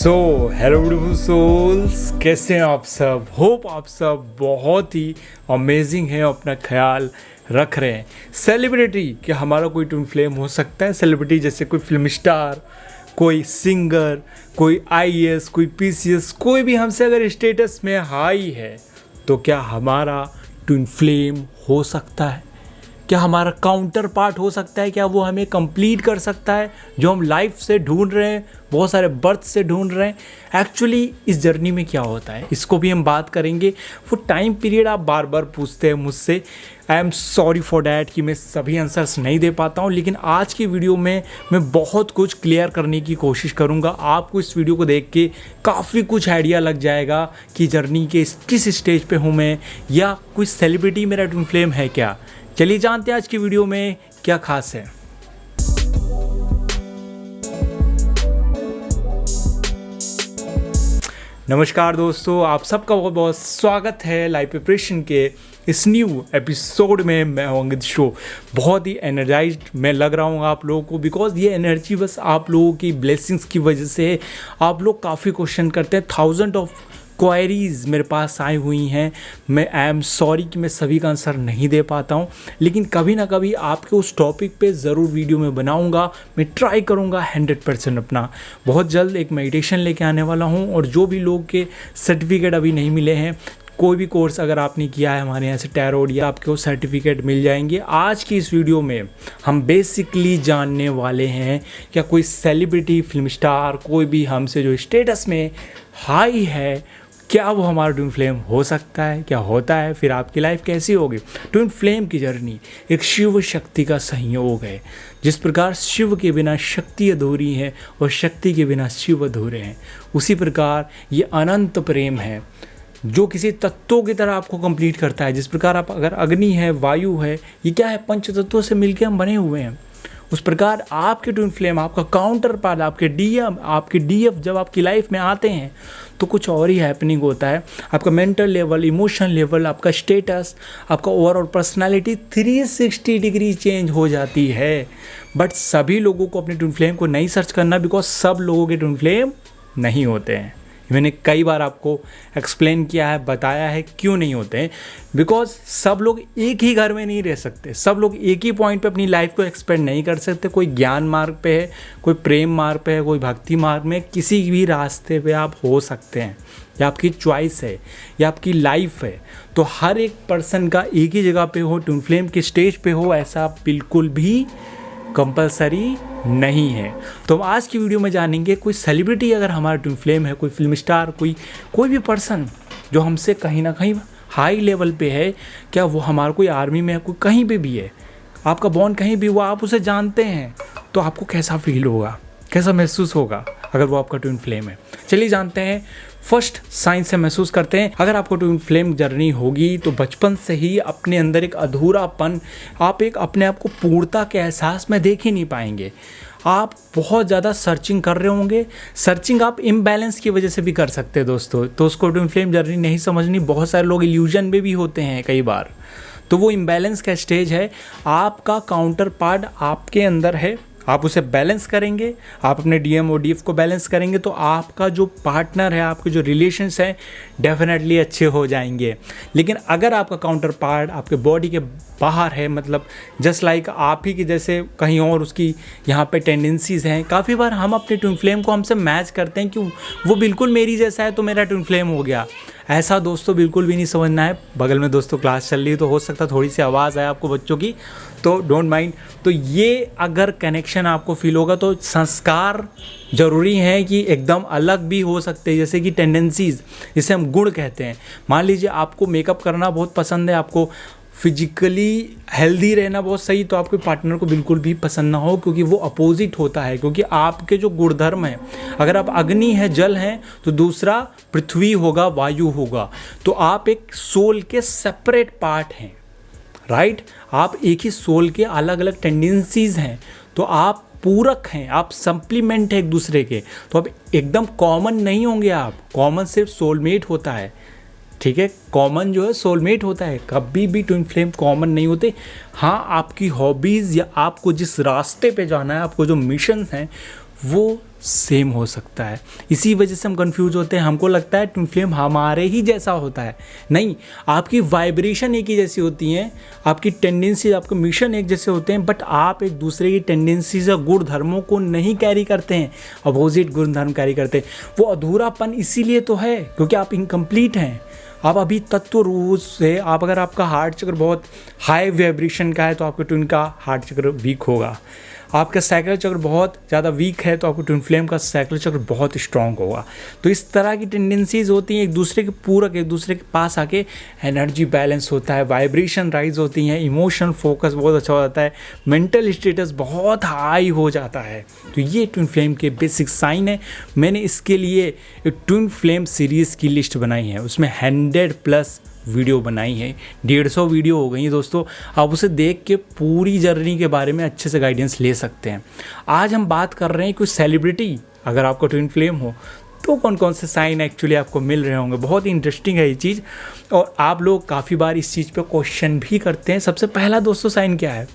Hello beautiful souls, कैसे हैं आप सब। होप आप सब बहुत ही अमेजिंग है, अपना ख्याल रख रहे हैं। सेलिब्रिटी क्या हमारा कोई ट्विन फ्लेम हो सकता है? सेलिब्रिटी जैसे कोई फिल्म स्टार, कोई सिंगर, कोई आईएएस, कोई पीसीएस, कोई भी हमसे अगर स्टेटस में हाई है तो क्या हमारा ट्विन फ्लेम हो सकता है? क्या हमारा काउंटर पार्ट हो सकता है? क्या वो हमें कंप्लीट कर सकता है जो हम लाइफ से ढूंढ रहे हैं, बहुत सारे बर्थ से ढूंढ रहे हैं? एक्चुअली इस जर्नी में क्या होता है, इसको भी हम बात करेंगे। वो टाइम पीरियड आप बार बार पूछते हैं मुझसे, I am sorry for that कि मैं सभी आंसर्स नहीं दे पाता हूँ, लेकिन आज की वीडियो में मैं बहुत कुछ क्लियर करने की कोशिश करूँगा। आपको इस वीडियो को देख के काफ़ी कुछ आइडिया लग जाएगा कि जर्नी के किस स्टेज पे हूँ मैं, या कोई सेलिब्रिटी मेरा ट्विन फ्लेम है क्या। चलिए जानते हैं आज की वीडियो में क्या खास है। नमस्कार दोस्तों, आप सबका बहुत बहुत स्वागत है लाइव प्रिपरेशन के इस न्यू एपिसोड में। मैं हूं अंकित शो। बहुत ही एनर्जाइज्ड मैं लग रहा हूँ आप लोगों को, बिकॉज ये एनर्जी बस आप लोगों की ब्लेसिंग्स की वजह से है। आप लोग काफ़ी क्वेश्चन करते हैं, थाउजेंड ऑफ क्वायरीज़ मेरे पास आई हुई हैं। मैं आई एम सॉरी कि मैं सभी का आंसर नहीं दे पाता हूँ, लेकिन कभी ना कभी आपके उस टॉपिक पे ज़रूर वीडियो में बनाऊँगा। मैं ट्राई करूँगा 100% अपना। बहुत जल्द एक मेडिटेशन लेके आने वाला हूँ, और जो भी लोग के सर्टिफिकेट अभी नहीं मिले हैं, कोई भी कोर्स अगर आपने किया है हमारे यहाँ से टैरोट, या आपके वो सर्टिफिकेट मिल जाएंगे। आज की इस वीडियो में हम बेसिकली जानने वाले हैं क्या कोई सेलिब्रिटी, फिल्म स्टार, कोई भी हमसे जो स्टेटस में हाई है, क्या वो हमारा ट्विन फ्लेम हो सकता है? क्या होता है? फिर आपकी लाइफ कैसी होगी? ट्विन फ्लेम की जर्नी एक शिव शक्ति का संयोग है। जिस प्रकार शिव के बिना शक्ति अधूरी है और शक्ति के बिना शिव अधूरे हैं, उसी प्रकार ये अनंत प्रेम है जो किसी तत्वों की तरह आपको कंप्लीट करता है। जिस प्रकार आप अगर अग्नि है, वायु है, ये क्या है, पंच तत्वों से मिलकर हम बने हुए हैं। उस प्रकार आपके ट्विन फ्लेम, आपका काउंटर पार्ट, आपके डीएम, आपके डीएफ जब आपकी लाइफ में आते हैं तो कुछ और ही हैपनिंग होता है। आपका मेंटल लेवल, इमोशन लेवल, आपका स्टेटस, आपका ओवरऑल पर्सनालिटी 360 डिग्री चेंज हो जाती है। बट सभी लोगों को अपने ट्विन फ्लेम को नहीं सर्च करना, बिकॉज सब लोगों के ट्विन फ्लेम नहीं होते हैं। मैंने कई बार आपको एक्सप्लेन किया है, बताया है क्यों नहीं होते हैं। बिकॉज सब लोग एक ही घर में नहीं रह सकते, सब लोग एक ही पॉइंट पे अपनी लाइफ को एक्सपेंड नहीं कर सकते। कोई ज्ञान मार्ग पे है, कोई प्रेम मार्ग पे है, कोई भक्ति मार्ग में, किसी भी रास्ते पे आप हो सकते हैं। या आपकी चॉइस है, या आपकी लाइफ है। तो हर एक पर्सन का एक ही जगह पे हो, ट्विन फ्लेम के स्टेज पे हो, ऐसा बिल्कुल भी कंपलसरी नहीं है। तो हम आज की वीडियो में जानेंगे कोई सेलिब्रिटी अगर हमारा ट्विन फ्लेम है, कोई फिल्म स्टार, कोई भी पर्सन जो हमसे कहीं ना कहीं हाई लेवल पे है, क्या वो हमारा कोई आर्मी में है, कोई कहीं पे भी है, आपका बॉन्ड कहीं भी हुआ, आप उसे जानते हैं, तो आपको कैसा फील होगा, कैसा महसूस होगा अगर वो आपका ट्विन फ्लेम है। चलिए जानते हैं। फर्स्ट साइन से महसूस करते हैं, अगर आपको ट्विन फ्लेम जर्नी होगी तो बचपन से ही अपने अंदर एक अधूरापन, आप एक अपने आप को पूर्णता के एहसास में देख ही नहीं पाएंगे। आप बहुत ज़्यादा सर्चिंग कर रहे होंगे। सर्चिंग आप इम्बैलेंस की वजह से भी कर सकते हैं दोस्तों, तो उसको ट्विन फ्लेम जर्नी नहीं समझनी। बहुत सारे लोग इल्यूजन में भी होते हैं कई बार, तो वो इम्बैलेंस का स्टेज है। आपका काउंटर पार्ट आपके अंदर है, आप उसे बैलेंस करेंगे, आप अपने डीएम और डीएफ को बैलेंस करेंगे, तो आपका जो पार्टनर है, आपके जो रिलेशंस हैं, डेफिनेटली अच्छे हो जाएंगे। लेकिन अगर आपका काउंटर पार्ट आपके बॉडी के बाहर है, मतलब जस्ट लाइक आप ही के जैसे कहीं और उसकी यहाँ पे टेंडेंसीज़ हैं, काफ़ी बार हम अपने ट्विन फ्लेम को हमसे मैच करते हैं कि वो बिल्कुल मेरी जैसा है तो मेरा ट्विन फ्लेम हो गया। ऐसा दोस्तों बिल्कुल भी नहीं समझना है। बगल में दोस्तों क्लास चल रही है तो हो सकता है थोड़ी सी आवाज़ आए आपको बच्चों की, तो डोंट माइंड। तो ये अगर कनेक्शन आपको फील होगा तो संस्कार ज़रूरी है कि एकदम अलग भी हो सकते हैं, जैसे कि टेंडेंसीज़, जिसे हम गुण कहते हैं। मान लीजिए आपको मेकअप करना बहुत पसंद है, आपको फिजिकली हेल्दी रहना बहुत सही, तो आपके पार्टनर को बिल्कुल भी पसंद ना हो, क्योंकि वो अपोजिट होता है। क्योंकि आपके जो गुणधर्म हैं, अगर आप अग्नि है, जल हैं, तो दूसरा पृथ्वी होगा, वायु होगा। तो आप एक सोल के सेपरेट पार्ट हैं, राइट। आप एक ही सोल के अलग अलग टेंडेंसीज़ हैं, तो आप पूरक हैं, आप सप्लीमेंट हैं एक दूसरे के। तो अब एकदम कॉमन नहीं होंगे आप, कॉमन सिर्फ सोलमेट होता है, ठीक है। कॉमन जो है सोलमेट होता है, कभी भी ट्विन फ्लेम कॉमन नहीं होते। हाँ, आपकी हॉबीज़ या आपको जिस रास्ते पे जाना है, आपको जो मिशन हैं, वो सेम हो सकता है। इसी वजह से हम कंफ्यूज होते हैं, हमको लगता है ट्विन फ्लेम हमारे ही जैसा होता है। नहीं, आपकी वाइब्रेशन एक ही जैसी होती हैं, आपकी टेंडेंसी, आपके मिशन एक जैसे होते हैं, बट आप एक दूसरे की टेंडेंसीज और गुण धर्मों को नहीं कैरी करते हैं, अपोजिट गुण धर्म कैरी करते हैं। वो अधूरापन इसीलिए तो है क्योंकि आप इनकम्प्लीट हैं। आप अभी तत्व रूप से, आप अगर आपका हार्ट चक्र बहुत हाई वाइब्रेशन का है तो आपके ट्विन का हार्ट चक्र वीक होगा। आपका साइकिल चक्र बहुत ज़्यादा वीक है तो आपको ट्विन फ्लेम का साइकिल चक्र बहुत स्ट्रांग होगा। तो इस तरह की टेंडेंसीज होती हैं, एक दूसरे के पूरक, एक दूसरे के पास आके एनर्जी बैलेंस होता है, वाइब्रेशन राइज होती हैं, इमोशन फोकस बहुत अच्छा हो जाता है, मेंटल स्टेटस बहुत हाई हो जाता है। तो ये ट्विन फ्लेम के बेसिक साइन है। मैंने इसके लिए एक ट्विन फ्लेम सीरीज़ की लिस्ट बनाई है, उसमें 100+ वीडियो बनाई है, 150 वीडियो हो गई हैं दोस्तों। आप उसे देख के पूरी जर्नी के बारे में अच्छे से गाइडेंस ले सकते हैं। आज हम बात कर रहे हैं कोई सेलिब्रिटी अगर आपको ट्विन फ्लेम हो तो कौन कौन से साइन एक्चुअली आपको मिल रहे होंगे। बहुत ही इंटरेस्टिंग है ये चीज़ और आप लोग काफ़ी बार इस चीज़ पे क्वेश्चन भी करते हैं। सबसे पहला दोस्तों साइन क्या है?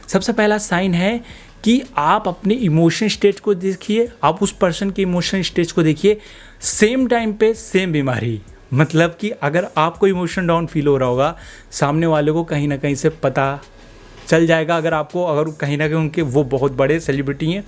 सबसे पहला साइन है कि आप अपने इमोशन स्टेज को देखिए, आप उस पर्सन के इमोशन स्टेज को देखिए, सेम टाइम पे सेम बीमारी। मतलब कि अगर आपको इमोशन डाउन फील हो रहा होगा, सामने वाले को कहीं ना कहीं से पता चल जाएगा। अगर कहीं ना कहीं उनके वो बहुत बड़े सेलिब्रिटी हैं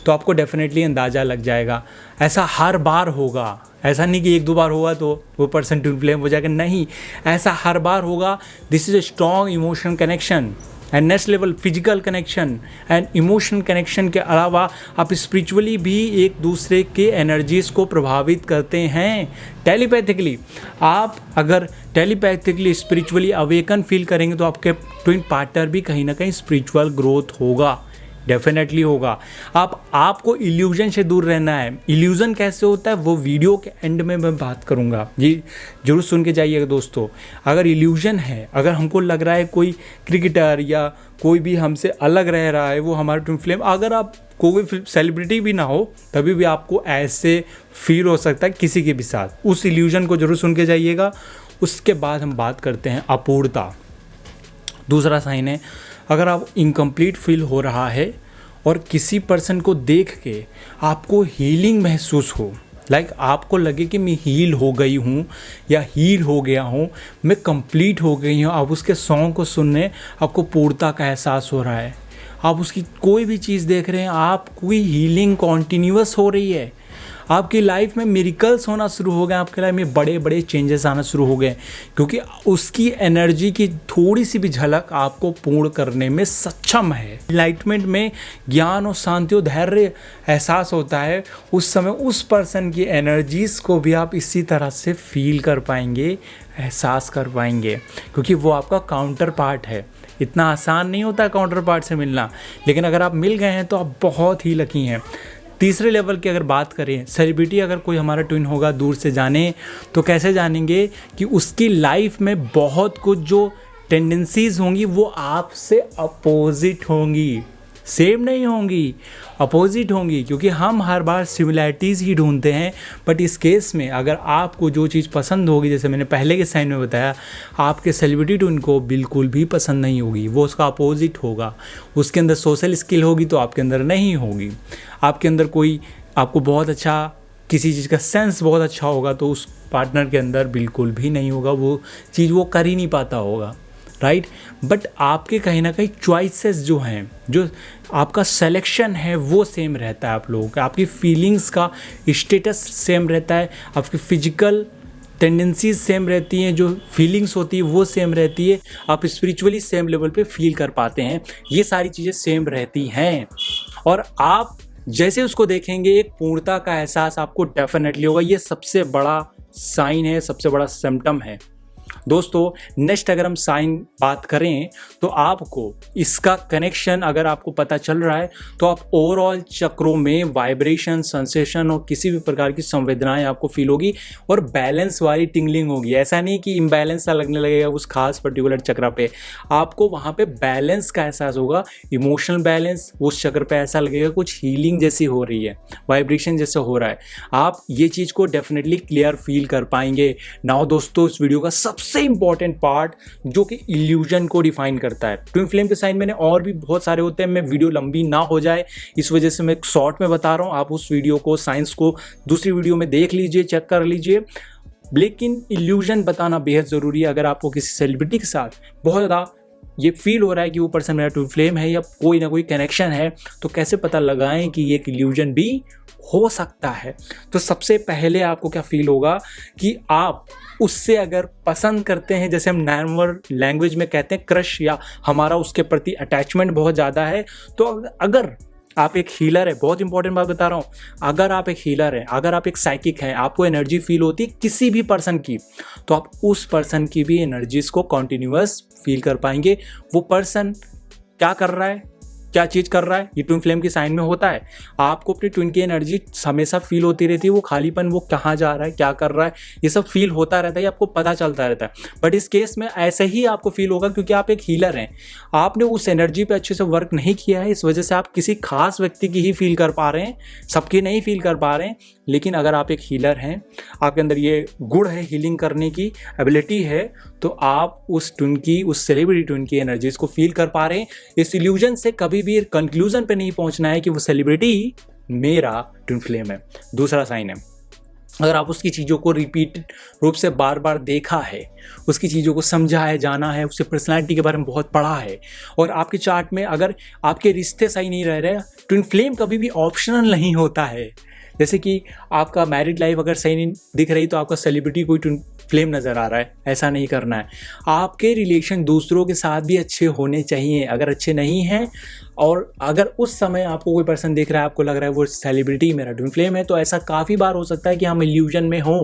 तो आपको डेफिनेटली अंदाज़ा लग जाएगा। ऐसा हर बार होगा, ऐसा नहीं कि 1-2 बार होगा तो वो पर्सन ट्विन फ्लेम हो जाएगा, नहीं, ऐसा हर बार होगा। This is a strong emotion connection and next level physical connection and emotion connection के अलावा आप स्पिरिचुअली भी एक दूसरे के एनर्जीज़ को प्रभावित करते हैं टेलीपैथिकली। आप अगर टेलीपैथिकली स्पिरिचुअली अवेकन फील करेंगे तो आपके ट्विन पार्टनर भी कहीं ना कहीं स्पिरिचुअल ग्रोथ होगा, डेफिनेटली होगा। आपको इल्यूजन से दूर रहना है। इल्यूजन कैसे होता है वो वीडियो के एंड में मैं बात करूंगा, जी जरूर सुन के जाइएगा दोस्तों। अगर इल्यूजन है, अगर हमको लग रहा है कोई क्रिकेटर या कोई भी हमसे अलग रह रहा है वो हमारा ट्विन फ्लेम, अगर आप कोई सेलिब्रिटी भी ना हो तभी भी आपको ऐसे फील हो सकता है किसी के भी साथ। उस इल्यूजन को जरूर सुन के जाइएगा। उसके बाद हम बात करते हैं अपूर्णता। दूसरा साइन है, अगर आप इनकम्प्लीट फील हो रहा है और किसी पर्सन को देख के आपको हीलिंग महसूस हो, लाइक आपको लगे कि मैं हील हो गई हूँ या हील हो गया हूँ, मैं कंप्लीट हो गई हूँ, आप उसके सॉन्ग को सुनने आपको पूर्णता का एहसास हो रहा है, आप उसकी कोई भी चीज़ देख रहे हैं, आप कोई हीलिंग कॉन्टीन्यूअस हो रही है, आपकी लाइफ में मिरेकल्स होना शुरू हो गए, आपके लाइफ में बड़े बड़े चेंजेस आना शुरू हो गए, क्योंकि उसकी एनर्जी की थोड़ी सी भी झलक आपको पूर्ण करने में सक्षम है। एनलाइटमेंट में ज्ञान और शांति और धैर्य एहसास होता है, उस समय उस पर्सन की एनर्जीज़ को भी आप इसी तरह से फील कर पाएंगे, एहसास कर पाएंगे, क्योंकि वो आपका काउंटर पार्ट है। इतना आसान नहीं होता है काउंटर पार्ट से मिलना, लेकिन अगर आप मिल गए हैं तो आप बहुत ही लकी हैं। तीसरे लेवल की अगर बात करें, सेलिब्रिटी अगर कोई हमारा ट्विन होगा दूर से जाने तो कैसे जानेंगे कि उसकी लाइफ में बहुत कुछ जो टेंडेंसीज होंगी वो आपसे अपोजिट होंगी, सेम नहीं होंगी, अपोजिट होंगी, क्योंकि हम हर बार सिमिलैरिटीज़ ही ढूंढते हैं। बट इस केस में अगर आपको जो चीज़ पसंद होगी, जैसे मैंने पहले के साइन में बताया, आपके सेलिब्रिटी ट्विन को बिल्कुल भी पसंद नहीं होगी, वो उसका अपोजिट होगा। उसके अंदर सोशल स्किल होगी तो आपके अंदर नहीं होगी, आपके अंदर कोई आपको बहुत अच्छा किसी चीज़ का सेंस बहुत अच्छा होगा तो उस पार्टनर के अंदर बिल्कुल भी नहीं होगा, वो चीज़ वो कर ही नहीं पाता होगा, राइट। बट आपके कहीं ना कहीं चॉइसेस जो हैं, जो आपका सिलेक्शन है वो सेम रहता है आप लोगों का, आपकी फीलिंग्स का स्टेटस सेम रहता है, आपकी फिजिकल टेंडेंसीज सेम रहती हैं, जो फीलिंग्स होती है वो सेम रहती है, आप स्पिरिचुअली सेम लेवल पे फील कर पाते हैं, ये सारी चीज़ें सेम रहती हैं। और आप जैसे उसको देखेंगे एक पूर्णता का एहसास आपको डेफिनेटली होगा। ये सबसे बड़ा साइन है, सबसे बड़ा सिम्टम है दोस्तों। नेक्स्ट अगर हम साइन बात करें तो आपको इसका कनेक्शन अगर आपको पता चल रहा है तो आप ओवरऑल चक्रों में वाइब्रेशन, सेंसेशन और किसी भी प्रकार की संवेदनाएं आपको फील होगी और बैलेंस वाली टिंगलिंग होगी। ऐसा नहीं कि इम्बैलेंस सा लगने लगेगा उस खास पर्टिकुलर चक्र पे, आपको वहाँ पे बैलेंस का एहसास होगा, इमोशनल बैलेंस। उस चक्र पे ऐसा लगेगा कुछ हीलिंग जैसी हो रही है, वाइब्रेशन जैसे हो रहा है, आप ये चीज़ को डेफिनेटली क्लियर फील कर पाएंगे। नाउ दोस्तों, इस वीडियो का सबसे इंपॉर्टेंट पार्ट जो कि इल्यूजन को डिफाइन करता है। ट्विन फ्लेम के साइन मैंने और भी बहुत सारे होते हैं, मैं वीडियो लंबी ना हो जाए इस वजह से मैं एक शॉर्ट में बता रहा हूँ। आप उस वीडियो को, साइंस को दूसरी वीडियो में देख लीजिए, चेक कर लीजिए। लेकिन इल्यूजन बताना बेहद ज़रूरी है। अगर आपको किसी सेलिब्रिटी के साथ बहुत ज़्यादा ये फील हो रहा है कि वो पर्सन मेरा ट्विन फ्लेम है या कोई ना कोई कनेक्शन है, तो कैसे पता लगाएं कि ये एक इल्यूजन भी हो सकता है। तो सबसे पहले आपको क्या फील होगा कि आप उससे अगर पसंद करते हैं, जैसे हम नॉर्मल लैंग्वेज में कहते हैं क्रश, या हमारा उसके प्रति अटैचमेंट बहुत ज़्यादा है। तो अगर आप एक हीलर है, बहुत इंपॉर्टेंट बात बता रहा हूँ, अगर आप एक हीलर है, अगर आप एक साइकिक हैं, आपको एनर्जी फील होती है किसी भी पर्सन की, तो आप उस पर्सन की भी एनर्जीज को कॉन्टिन्यूअस फील कर पाएंगे। वो पर्सन क्या कर रहा है, क्या चीज़ कर रहा है, ये ट्विन फ्लेम के साइन में होता है। आपको अपनी ट्विन की एनर्जी हमेशा फील होती रहती है, वो खालीपन, वो कहाँ जा रहा है, क्या कर रहा है, ये सब फील होता रहता है, आपको पता चलता रहता है। बट इस केस में ऐसे ही आपको फील होगा क्योंकि आप एक हीलर हैं, आपने उस एनर्जी पे अच्छे से वर्क नहीं किया है, इस वजह से आप किसी खास व्यक्ति की ही फील कर पा रहे हैं, सबकी नहीं फील कर पा रहे हैं। लेकिन अगर आप एक हीलर हैं, आपके अंदर ये गुण है, हीलिंग करने की एबिलिटी है, तो आप उस ट्विन की, उस सेलिब्रिटी ट्विन की एनर्जीज को फील कर पा रहे हैं। इस इल्यूजन से कभी भी कंक्लूजन पे नहीं पहुंचना है कि वो सेलिब्रिटी मेरा ट्विन फ्लेम है। दूसरा साइन है, अगर आप उसकी चीज़ों को रिपीटेड रूप से बार बार देखा है, उसकी चीज़ों को समझा है, जाना है, उसकी पर्सनालिटी के बारे में बहुत पढ़ा है, और आपके चार्ट में अगर आपके रिश्ते सही नहीं रह रहे, ट्विन फ्लेम कभी भी ऑप्शनल नहीं होता है। जैसे कि आपका मैरिड लाइफ अगर सही नहीं दिख रही तो आपका सेलिब्रिटी कोई ट्विन फ्लेम नज़र आ रहा है, ऐसा नहीं करना है। आपके रिलेशन दूसरों के साथ भी अच्छे होने चाहिए। अगर अच्छे नहीं हैं और अगर उस समय आपको कोई पर्सन दिख रहा है, आपको लग रहा है वो सेलिब्रिटी मेरा ट्विन फ्लेम है, तो ऐसा काफ़ी बार हो सकता है कि हम इल्यूजन में हों,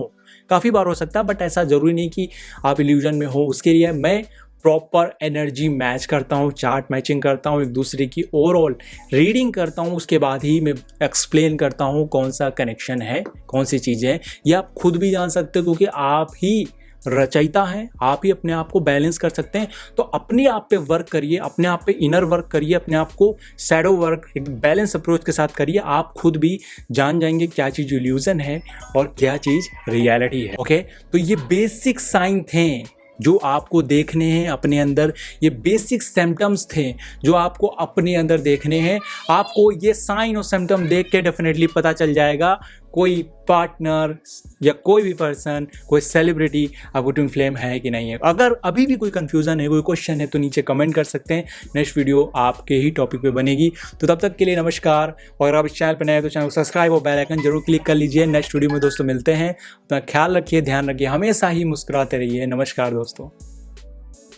काफ़ी बार हो सकता है। बट ऐसा ज़रूरी नहीं कि आप इल्यूजन में हो। उसके लिए मैं प्रॉपर एनर्जी मैच करता हूँ, चार्ट मैचिंग करता हूँ, एक दूसरे की ओवरऑल रीडिंग करता हूँ, उसके बाद ही मैं एक्सप्लेन करता हूँ कौन सा कनेक्शन है, कौन सी चीज़ें हैं। ये आप खुद भी जान सकते हो क्योंकि आप ही रचयिता हैं, आप ही अपने आप को बैलेंस कर सकते हैं। तो अपने आप पे वर्क करिए, अपने आप पे इनर वर्क करिए, अपने आप को शैडो वर्क एक बैलेंस अप्रोच के साथ करिए। आप खुद भी जान जाएंगे क्या चीज़ इल्यूजन है और क्या चीज़ रियलिटी है। ओके, तो ये बेसिक साइन थे जो आपको देखने हैं अपने अंदर, ये बेसिक सिम्टम्स थे जो आपको अपने अंदर देखने हैं। आपको ये साइन और सिम्टम देख के डेफिनेटली पता चल जाएगा कोई पार्टनर या कोई भी पर्सन, कोई सेलिब्रिटी आपको ट्विन फ्लेम है कि नहीं है। अगर अभी भी कोई कंफ्यूजन है, कोई क्वेश्चन है, तो नीचे कमेंट कर सकते हैं। नेक्स्ट वीडियो आपके ही टॉपिक पे बनेगी। तो तब तक के लिए नमस्कार, और अगर आप इस चैनल पर नए हैं तो चैनल को सब्सक्राइब और बेल आइकन जरूर क्लिक कर लीजिए। नेक्स्ट वीडियो में दोस्तों मिलते हैं। अपना ख्याल रखिए, ध्यान रखिए, हमेशा ही मुस्कुराते रहिए। नमस्कार दोस्तों।